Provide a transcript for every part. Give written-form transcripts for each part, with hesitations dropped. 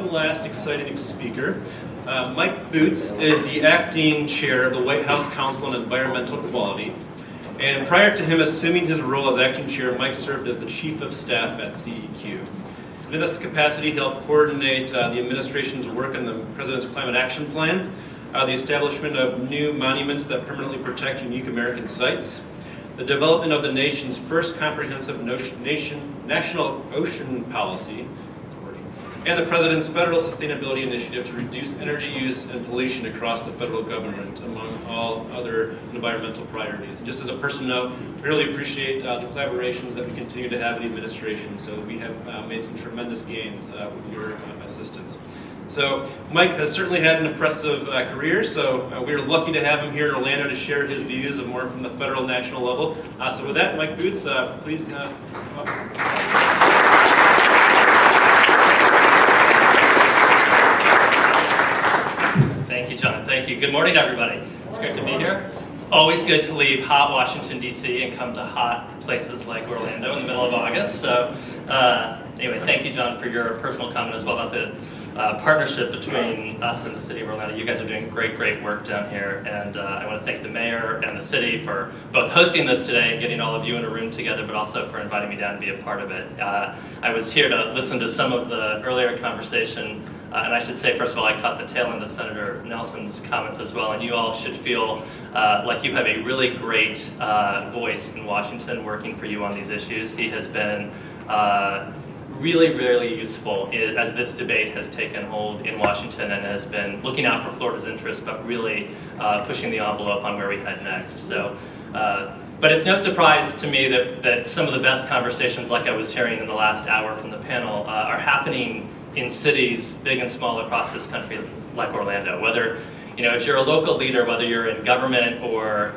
one last exciting speaker. Mike Boots is the acting chair of the White House Council on Environmental Quality. And prior to him assuming his role as acting chair, Mike served as the chief of staff at CEQ. In this capacity, he helped coordinate the administration's work on the President's Climate Action Plan, the establishment of new monuments that permanently protect unique American sites, the development of the nation's first comprehensive national ocean policy, and the President's federal sustainability initiative to reduce energy use and pollution across the federal government, among all other environmental priorities. Just as a personal note, we really appreciate the collaborations that we continue to have in the administration, so we have made some tremendous gains with your assistance. So Mike has certainly had an impressive career, so we're lucky to have him here in Orlando to share his views of more from the federal national level. So with that, Mike Boots, please come up. Thank you, John. Thank you. Good morning, everybody. It's great to be here. It's always good to leave hot Washington, D.C. and come to hot places like Orlando in the middle of August. So anyway, thank you, John, for your personal comment as well about the partnership between us and the city of Orlando. You guys are doing great work down here, and I want to thank the mayor and the city for both hosting this today and getting all of you in a room together, but also for inviting me down to be a part of it. I was here to listen to some of the earlier conversation, and I should say, first of all, I caught the tail end of Senator Nelson's comments as well, and you all should feel like you have a really great voice in Washington working for you on these issues. He has been really useful as this debate has taken hold in Washington and has been looking out for Florida's interests, but really pushing the envelope on where we head next. So, but it's no surprise to me that some of the best conversations, like I was hearing in the last hour from the panel, are happening in cities, big and small, across this country, like Orlando. Whether, if you're a local leader, whether you're in government or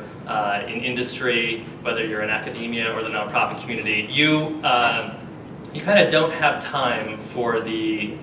in industry, whether you're in academia or the nonprofit community, you kind of don't have time for the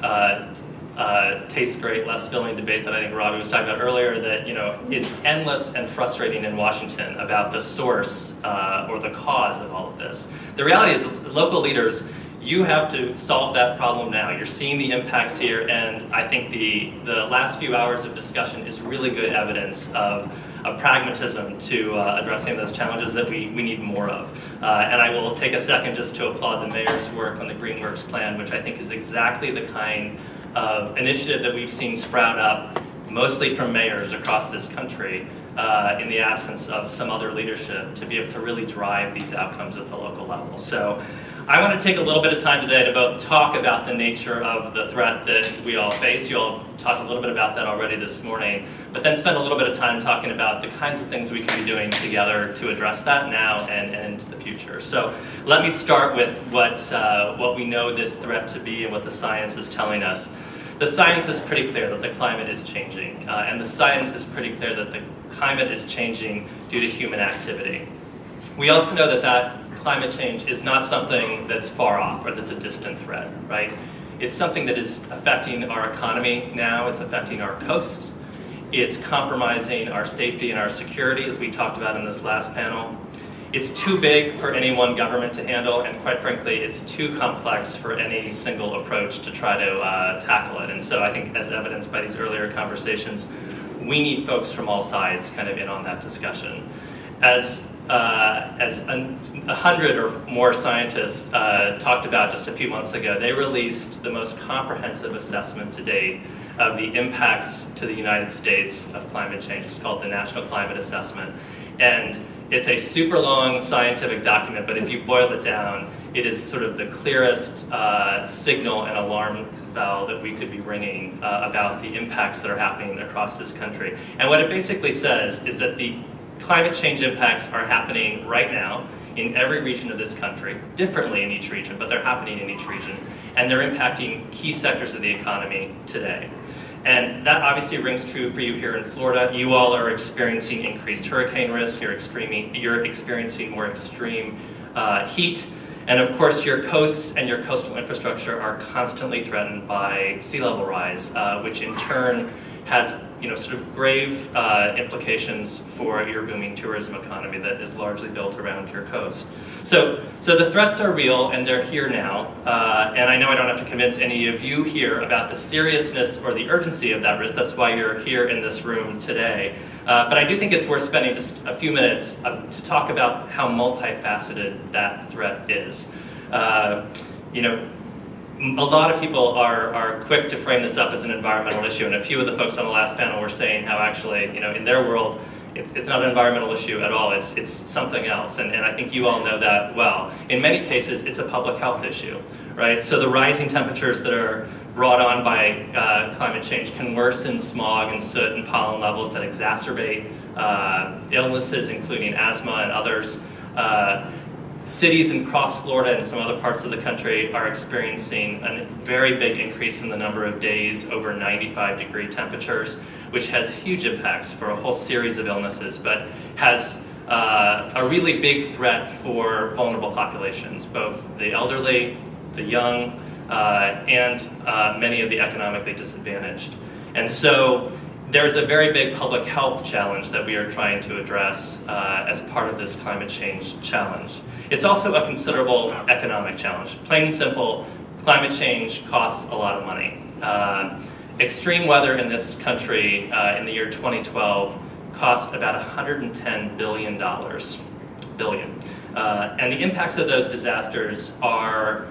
tastes great, less filling debate that I think Robbie was talking about earlier that is endless and frustrating in Washington about the source or the cause of all of this. The reality is local leaders, you have to solve that problem now. You're seeing the impacts here, and I think the last few hours of discussion is really good evidence of pragmatism to addressing those challenges that we need more of. And I will take a second just to applaud the mayor's work on the Greenworks plan, which I think is exactly the kind of initiative that we've seen sprout up, mostly from mayors across this country, in the absence of some other leadership, to be able to really drive these outcomes at the local level. So I want to take a little bit of time today to both talk about the nature of the threat that we all face. You all talked a little bit about that already this morning, but then spend a little bit of time talking about the kinds of things we can be doing together to address that now and into the future. So let me start with what we know this threat to be and what the science is telling us. The science is pretty clear that the climate is changing, and the science is pretty clear that the climate is changing due to human activity. We also know that climate change is not something that's far off or that's a distant threat, right? It's something that is affecting our economy now, it's affecting our coasts, it's compromising our safety and our security, as we talked about in this last panel. It's too big for any one government to handle, and quite frankly, it's too complex for any single approach to try to tackle it. And so I think, as evidenced by these earlier conversations, we need folks from all sides kind of in on that discussion. As 100 or more scientists talked about just a few months ago, they released the most comprehensive assessment to date of the impacts to the United States of climate change. It's called the National Climate Assessment. And it's a super long scientific document, but if you boil it down, it is sort of the clearest signal and alarm bell that we could be ringing about the impacts that are happening across this country. And what it basically says is that the climate change impacts are happening right now in every region of this country, differently in each region, but they're happening in each region, and they're impacting key sectors of the economy today. And that obviously rings true for you here in Florida. You all are experiencing increased hurricane risk, you're experiencing more extreme heat, and of course your coasts and your coastal infrastructure are constantly threatened by sea level rise, which in turn has sort of grave implications for your booming tourism economy that is largely built around your coast. So the threats are real and they're here now. And I know I don't have to convince any of you here about the seriousness or the urgency of that risk. That's why you're here in this room today. But I do think it's worth spending just a few minutes to talk about how multifaceted that threat is. A lot of people are quick to frame this up as an environmental issue, and a few of the folks on the last panel were saying how actually, in their world, it's not an environmental issue at all, it's something else, and I think you all know that well. In many cases, it's a public health issue, right? So the rising temperatures that are brought on by climate change can worsen smog and soot and pollen levels that exacerbate illnesses, including asthma and others. Cities across Florida and some other parts of the country are experiencing a very big increase in the number of days over 95-degree temperatures, which has huge impacts for a whole series of illnesses, but has a really big threat for vulnerable populations, both the elderly, the young, and many of the economically disadvantaged. And so there's a very big public health challenge that we are trying to address as part of this climate change challenge. It's also a considerable economic challenge. Plain and simple, climate change costs a lot of money. Extreme weather in this country in the year 2012 cost about $110 billion. And the impacts of those disasters are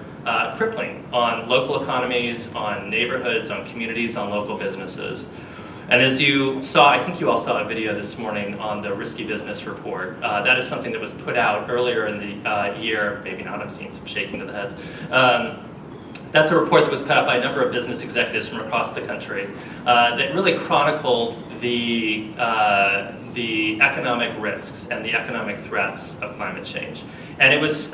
crippling on local economies, on neighborhoods, on communities, on local businesses. And as you saw, I think you all saw a video this morning on the Risky Business Report. That is something that was put out earlier in the year, maybe not, I'm seeing some shaking of the heads. That's a report that was put out by a number of business executives from across the country that really chronicled the economic risks and the economic threats of climate change. And it was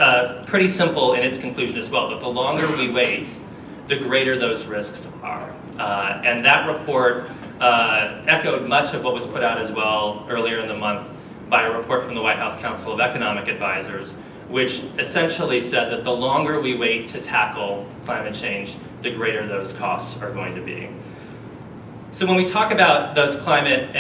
pretty simple in its conclusion as well, that the longer we wait, the greater those risks are. And that report echoed much of what was put out as well earlier in the month by a report from the White House Council of Economic Advisors, which essentially said that the longer we wait to tackle climate change, the greater those costs are going to be. So when we talk about those climate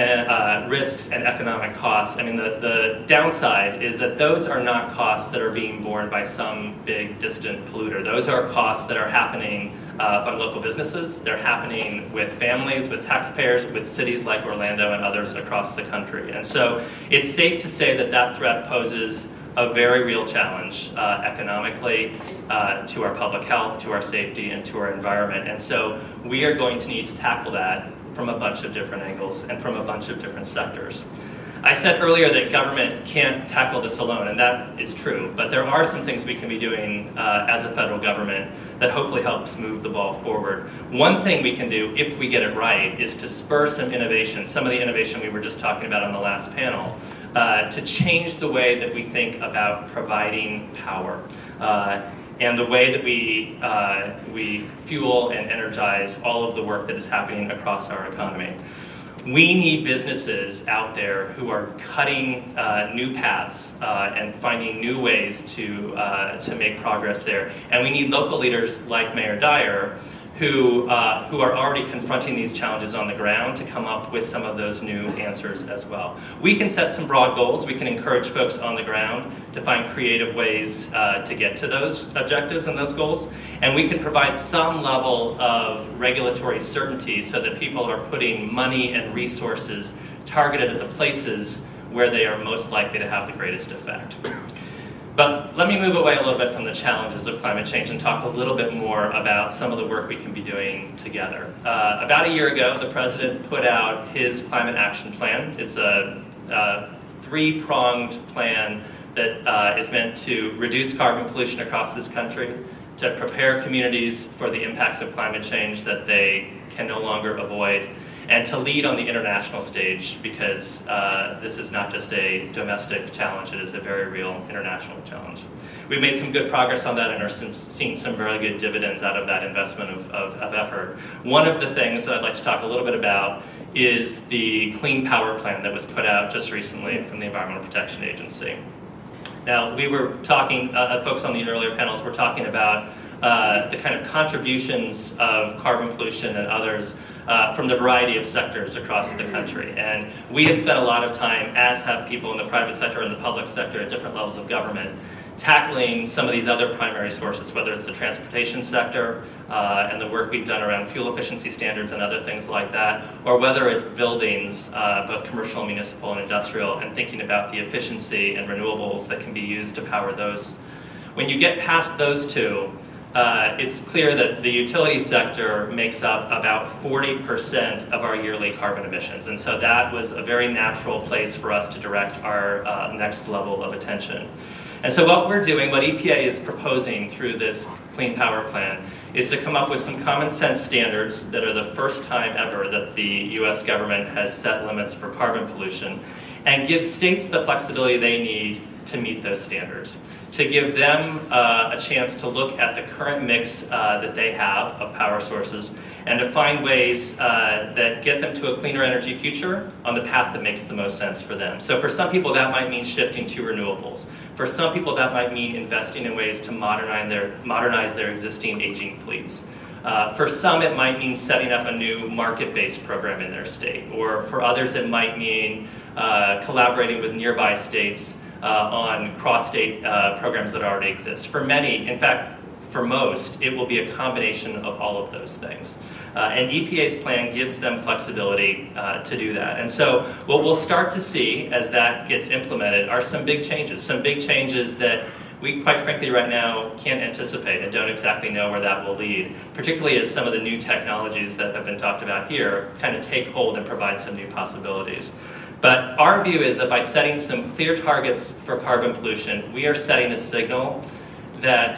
risks and economic costs, I mean, the downside is that those are not costs that are being borne by some big distant polluter. Those are costs that are happening by local businesses. They're happening with families, with taxpayers, with cities like Orlando and others across the country. And so it's safe to say that that threat poses a very real challenge economically to our public health, to our safety, and to our environment. And so we are going to need to tackle that from a bunch of different angles and from a bunch of different sectors. I said earlier that government can't tackle this alone, and that is true, but there are some things we can be doing as a federal government that hopefully helps move the ball forward. One thing we can do, if we get it right, is to spur some innovation, some of the innovation we were just talking about on the last panel, to change the way that we think about providing power and the way that we fuel and energize all of the work that is happening across our economy. We need businesses out there who are cutting new paths and finding new ways to make progress there. And we need local leaders like Mayor Dyer who are already confronting these challenges on the ground to come up with some of those new answers as well. We can set some broad goals. We can encourage folks on the ground to find creative ways to get to those objectives and those goals. And we can provide some level of regulatory certainty so that people are putting money and resources targeted at the places where they are most likely to have the greatest effect. But let me move away a little bit from the challenges of climate change and talk a little bit more about some of the work we can be doing together. About a year ago, the President put out his climate action plan. It's a three-pronged plan that is meant to reduce carbon pollution across this country, to prepare communities for the impacts of climate change that they can no longer avoid, and to lead on the international stage, because this is not just a domestic challenge, it is a very real international challenge. We've made some good progress on that and are seeing some very good dividends out of that investment of effort. One of the things that I'd like to talk a little bit about is the Clean Power Plan that was put out just recently from the Environmental Protection Agency. Now, we were talking, folks on the earlier panels were talking about the kind of contributions of carbon pollution and others from the variety of sectors across the country. And we have spent a lot of time, as have people in the private sector and the public sector at different levels of government, tackling some of these other primary sources, whether it's the transportation sector and the work we've done around fuel efficiency standards and other things like that, or whether it's buildings, both commercial, municipal, and industrial, and thinking about the efficiency and renewables that can be used to power those. When you get past those two, it's clear that the utility sector makes up about 40% of our yearly carbon emissions. And so that was a very natural place for us to direct our next level of attention. And so what we're doing, what EPA is proposing through this Clean Power Plan, is to come up with some common sense standards that are the first time ever that the US government has set limits for carbon pollution, and give states the flexibility they need to meet those standards, to give them a chance to look at the current mix that they have of power sources, and to find ways that get them to a cleaner energy future on the path that makes the most sense for them. So for some people that might mean shifting to renewables. For some people that might mean investing in ways to modernize their existing aging fleets. For some it might mean setting up a new market-based program in their state, or for others it might mean collaborating with nearby states on cross-state programs that already exist. For many, in fact, for most, it will be a combination of all of those things. And EPA's plan gives them flexibility to do that. And so what we'll start to see as that gets implemented are some big changes that we, quite frankly, right now can't anticipate and don't exactly know where that will lead, particularly as some of the new technologies that have been talked about here kind of take hold and provide some new possibilities. But our view is that by setting some clear targets for carbon pollution, we are setting a signal that,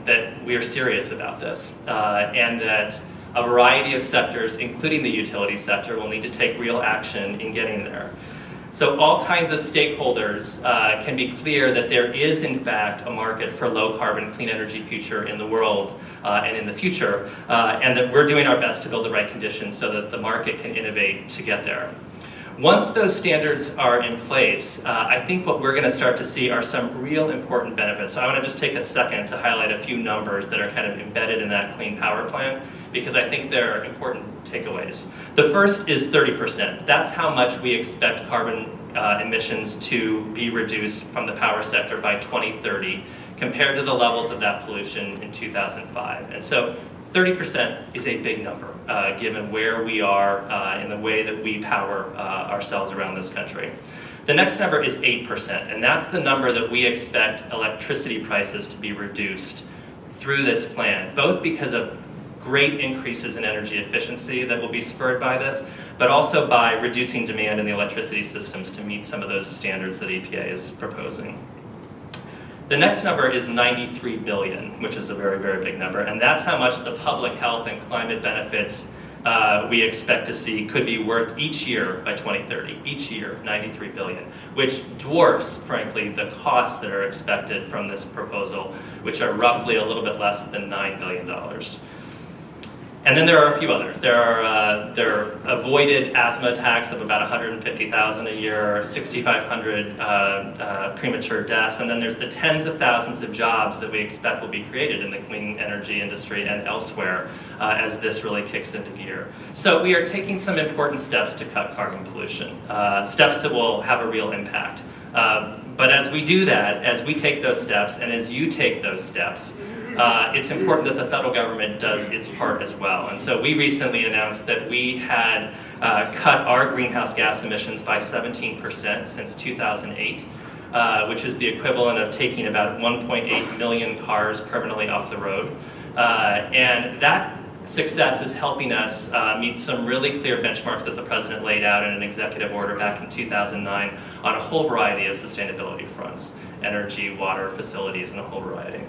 that we are serious about this, and that a variety of sectors, including the utility sector, will need to take real action in getting there. So all kinds of stakeholders can be clear that there is, in fact, a market for low-carbon, clean energy future in the world and in the future, and that we're doing our best to build the right conditions so that the market can innovate to get there. Once those standards are in place, I think what we're going to start to see are some real important benefits. So I want to just take a second to highlight a few numbers that are kind of embedded in that Clean Power Plan, because I think they're important takeaways. The first is 30%. That's how much we expect carbon emissions to be reduced from the power sector by 2030 compared to the levels of that pollution in 2005. And so 30% is a big number, given where we are in the way that we power ourselves around this country. The next number is 8%, and that's the number that we expect electricity prices to be reduced through this plan, both because of great increases in energy efficiency that will be spurred by this, but also by reducing demand in the electricity systems to meet some of those standards that EPA is proposing. The next number is 93 billion, which is a very, very big number, and that's how much the public health and climate benefits we expect to see could be worth each year by 2030. Each year, 93 billion, which dwarfs, frankly, the costs that are expected from this proposal, which are roughly a little bit less than $9 billion. And then there are a few others. There are avoided asthma attacks of about 150,000 a year, 6,500 premature deaths, and then there's the tens of thousands of jobs that we expect will be created in the clean energy industry and elsewhere as this really kicks into gear. So we are taking some important steps to cut carbon pollution, steps that will have a real impact. But as we do that, as we take those steps, and as you take those steps, it's important that the federal government does its part as well. And so we recently announced that we had cut our greenhouse gas emissions by 17% since 2008, which is the equivalent of taking about 1.8 million cars permanently off the road. And that success is helping us meet some really clear benchmarks that the president laid out in an executive order back in 2009 on a whole variety of sustainability fronts, energy, water, facilities, and a whole variety.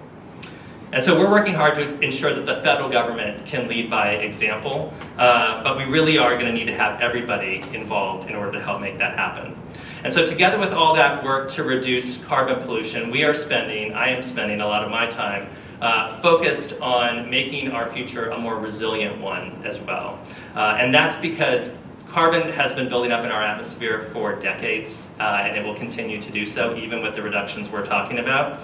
And so we're working hard to ensure that the federal government can lead by example, but we really are going to need to have everybody involved in order to help make that happen. And so together with all that work to reduce carbon pollution, I am spending a lot of my time focused on making our future a more resilient one as well. And that's because carbon has been building up in our atmosphere for decades, and it will continue to do so even with the reductions we're talking about.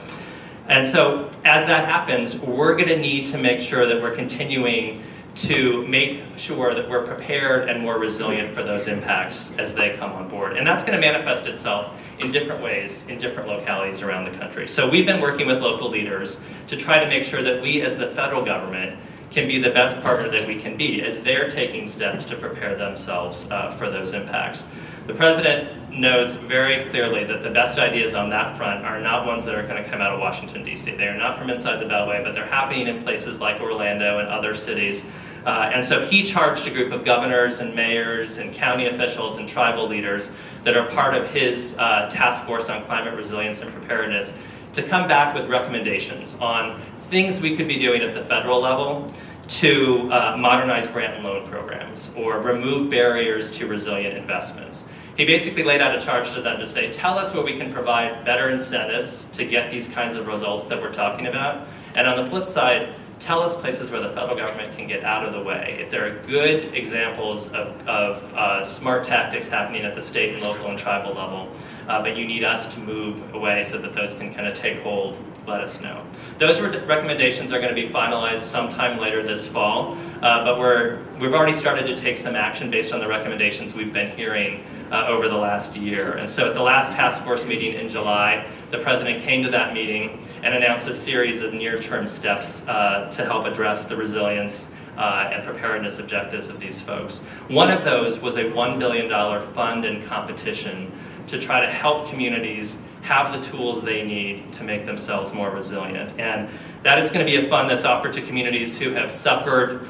And so as that happens, we're going to need to make sure that we're continuing to make sure that we're prepared and more resilient for those impacts as they come on board. And that's going to manifest itself in different ways in different localities around the country. So we've been working with local leaders to try to make sure that we as the federal government can be the best partner that we can be as they're taking steps to prepare themselves for those impacts. The President knows very clearly that the best ideas on that front are not ones that are going to come out of Washington, D.C. They are not from inside the Beltway, but they're happening in places like Orlando and other cities. And so he charged a group of governors and mayors and county officials and tribal leaders that are part of his task force on climate resilience and preparedness to come back with recommendations on things we could be doing at the federal level to modernize grant and loan programs or remove barriers to resilient investments. He basically laid out a charge to them to say, tell us where we can provide better incentives to get these kinds of results that we're talking about. And on the flip side, tell us places where the federal government can get out of the way. If there are good examples of smart tactics happening at the state and local and tribal level, but you need us to move away so that those can kind of take hold, let us know. Those recommendations are going to be finalized sometime later this fall, but we've already started to take some action based on the recommendations we've been hearing over the last year. And so at the last task force meeting in July, the President came to that meeting and announced a series of near-term steps to help address the resilience and preparedness objectives of these folks. One of those was a $1 billion fund and competition to try to help communities have the tools they need to make themselves more resilient. And that is going to be a fund that's offered to communities who have suffered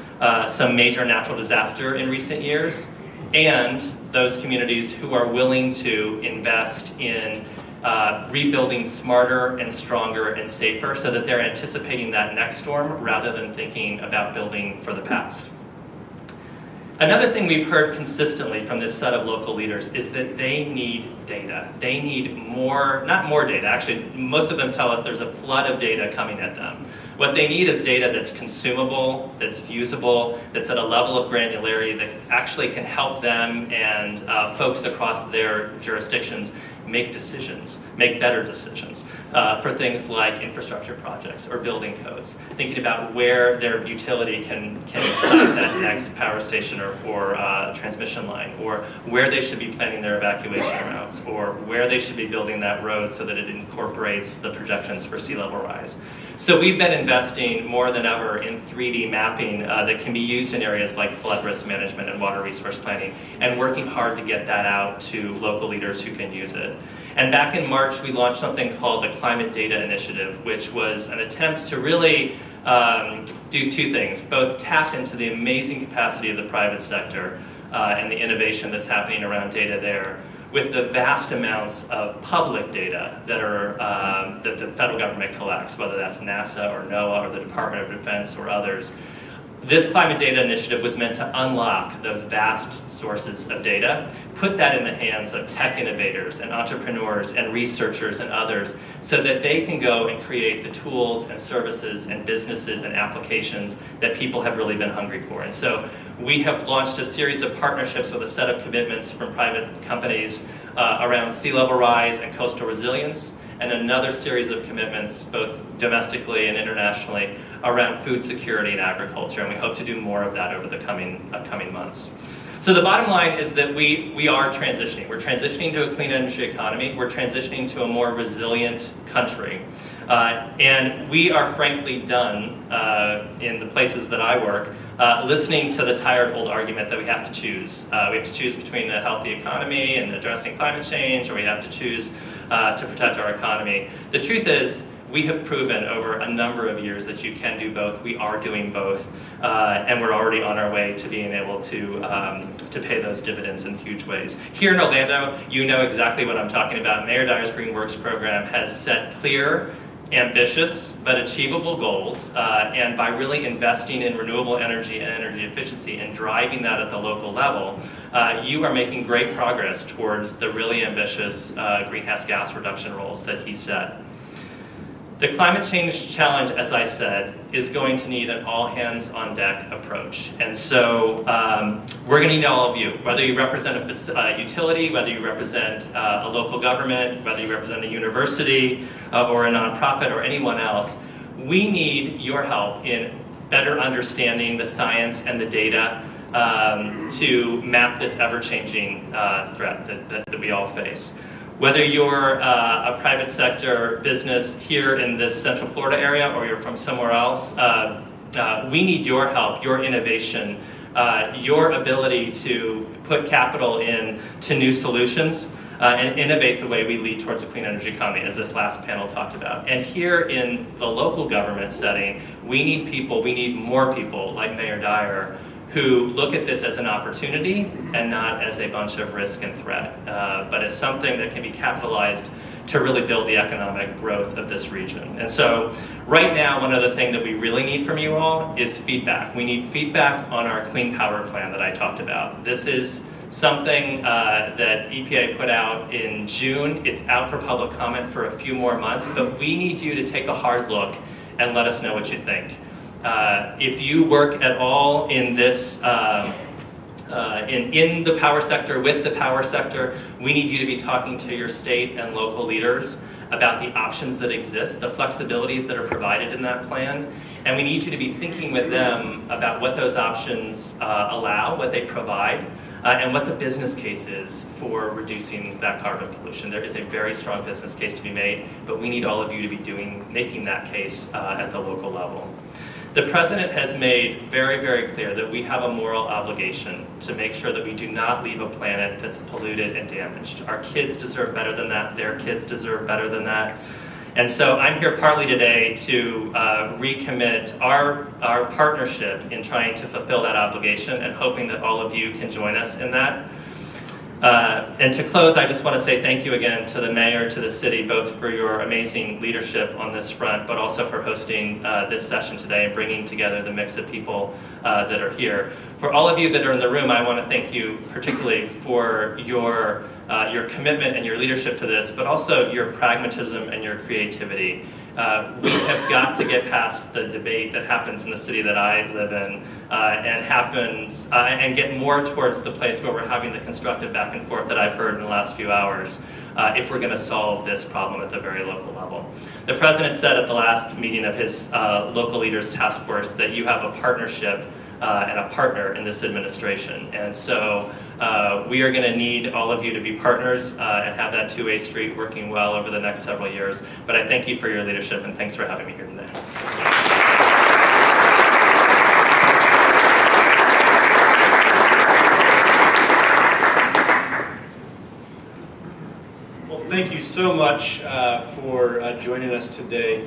some major natural disaster in recent years, and those communities who are willing to invest in rebuilding smarter and stronger and safer so that they're anticipating that next storm rather than thinking about building for the past. Another thing we've heard consistently from this set of local leaders is that they need data. They need more, not more data, actually most of them tell us there's a flood of data coming at them. What they need is data that's consumable, that's usable, that's at a level of granularity that actually can help them and folks across their jurisdictions make decisions, make better decisions for things like infrastructure projects or building codes, thinking about where their utility can site that next power station or transmission line, or where they should be planning their evacuation routes, or where they should be building that road so that it incorporates the projections for sea level rise. So we've been investing more than ever in 3D mapping that can be used in areas like flood risk management and water resource planning, and working hard to get that out to local leaders who can use it. And back in March, we launched something called the Climate Data Initiative, which was an attempt to really do two things, both tap into the amazing capacity of the private sector and the innovation that's happening around data there, with the vast amounts of public data that are that the federal government collects, whether that's NASA or NOAA or the Department of Defense or others. This Climate Data Initiative was meant to unlock those vast sources of data, put that in the hands of tech innovators and entrepreneurs and researchers and others so that they can go and create the tools and services and businesses and applications that people have really been hungry for. And so we have launched a series of partnerships with a set of commitments from private companies around sea level rise and coastal resilience, and another series of commitments, both domestically and internationally, around food security and agriculture, and we hope to do more of that over the upcoming months. So the bottom line is that we are transitioning. We're transitioning to a clean energy economy. We're transitioning to a more resilient country. And we are frankly done, in the places that I work, listening to the tired old argument that we have to choose. We have to choose between a healthy economy and addressing climate change, or we have to choose to protect our economy. The truth is, we have proven over a number of years that you can do both. We are doing both, and we're already on our way to being able to pay those dividends in huge ways. Here in Orlando, you know exactly what I'm talking about. Mayor Dyer's Green Works program has set clear, ambitious, but achievable goals, and by really investing in renewable energy and energy efficiency and driving that at the local level, you are making great progress towards the really ambitious greenhouse gas reduction goals that he set. The climate change challenge, as I said, is going to need an all-hands-on-deck approach. And so we're going to need all of you, whether you represent a utility, whether you represent a local government, whether you represent a university or a nonprofit or anyone else. We need your help in better understanding the science and the data to map this ever-changing threat that we all face. Whether you're a private sector business here in this Central Florida area or you're from somewhere else, we need your help, your innovation, your ability to put capital into new solutions and innovate the way we lead towards a clean energy economy, as this last panel talked about. And here in the local government setting, we need people, we need more people like Mayor Dyer, who look at this as an opportunity and not as a bunch of risk and threat, but as something that can be capitalized to really build the economic growth of this region. And so right now, one other thing that we really need from you all is feedback. We need feedback on our clean power plan that I talked about. This is something that EPA put out in June. It's out for public comment for a few more months, but we need you to take a hard look and let us know what you think. If you work at all in this, in the power sector, with the power sector, we need you to be talking to your state and local leaders about the options that exist, the flexibilities that are provided in that plan, and we need you to be thinking with them about what those options allow, what they provide, and what the business case is for reducing that carbon pollution. There is a very strong business case to be made, but we need all of you to be making that case at the local level. The President has made very, very clear that we have a moral obligation to make sure that we do not leave a planet that's polluted and damaged. Our kids deserve better than that. Their kids deserve better than that. And so I'm here partly today to recommit our partnership in trying to fulfill that obligation and hoping that all of you can join us in that. And to close, I just want to say thank you again to the mayor, to the city, both for your amazing leadership on this front, but also for hosting this session today and bringing together the mix of people that are here. For all of you that are in the room, I want to thank you particularly for your commitment and your leadership to this, but also your pragmatism and your creativity. We have got to get past the debate that happens in the city that I live in and get more towards the place where we're having the constructive back and forth that I've heard in the last few hours if we're going to solve this problem at the very local level. The President said at the last meeting of his local leaders task force that you have a partnership and a partner in this administration. And so we are going to need all of you to be partners and have that two-way street working well over the next several years. But I thank you for your leadership and thanks for having me here today. Well, thank you so much for joining us today.